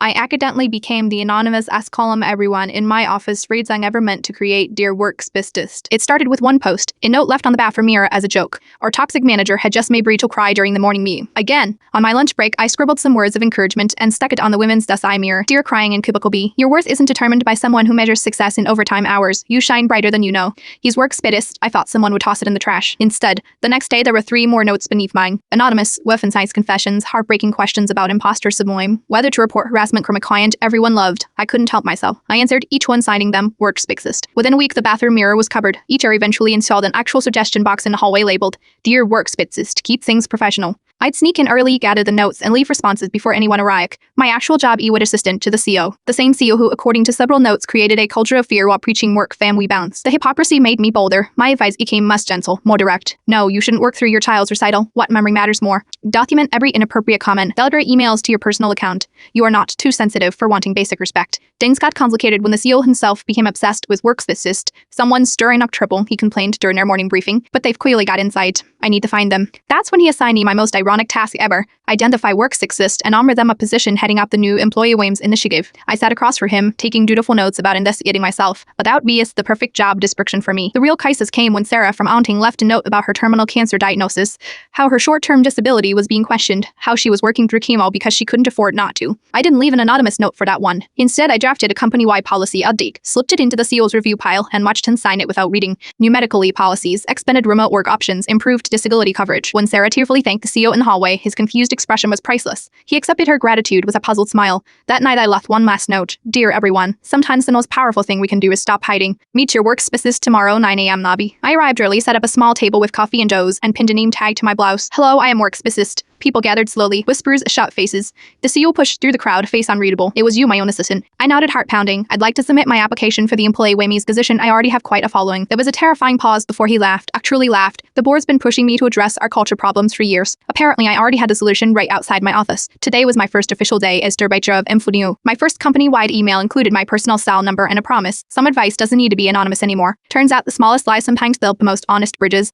I accidentally became the anonymous ask column everyone in my office reads I never meant to create dear works bestest. It started with one post, a note left on the bathroom mirror as a joke. Our toxic manager had just made Rachel cry during the morning meeting. Again, on my lunch break, I scribbled some words of encouragement and stuck it on the women's desk eye mirror. Dear crying in cubicle B, your worth isn't determined by someone who measures success in overtime hours. You shine brighter than you know. He's works bestest. I thought someone would toss it in the trash. Instead, the next day there were 3 more notes beneath mine. Anonymous, weapon-sized confessions, heartbreaking questions about imposter syndrome, whether to report harassment from a client everyone loved. I couldn't help myself. I answered each one signing them, works bestest. Within a week, the bathroom mirror was covered. Each area eventually installed an actual suggestion box in the hallway labeled, Dear works bestest, to keep things professional. I'd sneak in early, gather the notes, and leave responses before anyone arrived. My actual job would assistant to the CEO. The same CEO who, according to several notes, created a culture of fear while preaching work-family balance. The hypocrisy made me bolder. My advice became less gentle, more direct. No, you shouldn't work through your child's recital. What memory matters more? Document every inappropriate comment. Deliberate emails to your personal account. You are not too sensitive for wanting basic respect. Things got complicated when the CEO himself became obsessed with works bestest. Someone's stirring up trouble, he complained during our morning briefing, but they've clearly got insight. I need to find them. That's when he assigned me my most ironic task ever. Identify works bestest and offer them a position heading up the new employee Wames initiative. I sat across from him, taking dutiful notes about investigating myself. Without BS, the perfect job description for me. The real crisis came when Sarah from Aunting left a note about her terminal cancer diagnosis, how her short-term disability was being questioned, how she was working through chemo because she couldn't afford not to. I didn't leave an anonymous note for that one. Instead, I drafted a company-wide policy update, slipped it into the CEO's review pile, and watched him sign it without reading. New medical leave policies, expanded remote work options, improved disability coverage. When Sarah tearfully thanked the CEO in the hallway, his confused expression was priceless. He accepted her gratitude with a puzzled smile. That night I left one last note. Dear everyone, sometimes the most powerful thing we can do is stop hiding. Meet your works bestest tomorrow, 9 a.m. lobby. I arrived early, set up a small table with coffee and doughs, and pinned a name tag to my blouse. Hello, I am works bestest. People gathered slowly, whispers, shut faces. The CEO pushed through the crowd, face unreadable. It was you, my own assistant. I nodded, heart pounding. I'd like to submit my application for the employee Wamies position. I already have quite a following. There was a terrifying pause before he laughed, actually laughed. The board's been pushing me to address our culture problems for years. Apparently, I already had a solution right outside my office. Today was my first official day as Director of Infoniu. My first company-wide email included my personal cell number and a promise. Some advice doesn't need to be anonymous anymore. Turns out the smallest lies sometimes build the most honest bridges.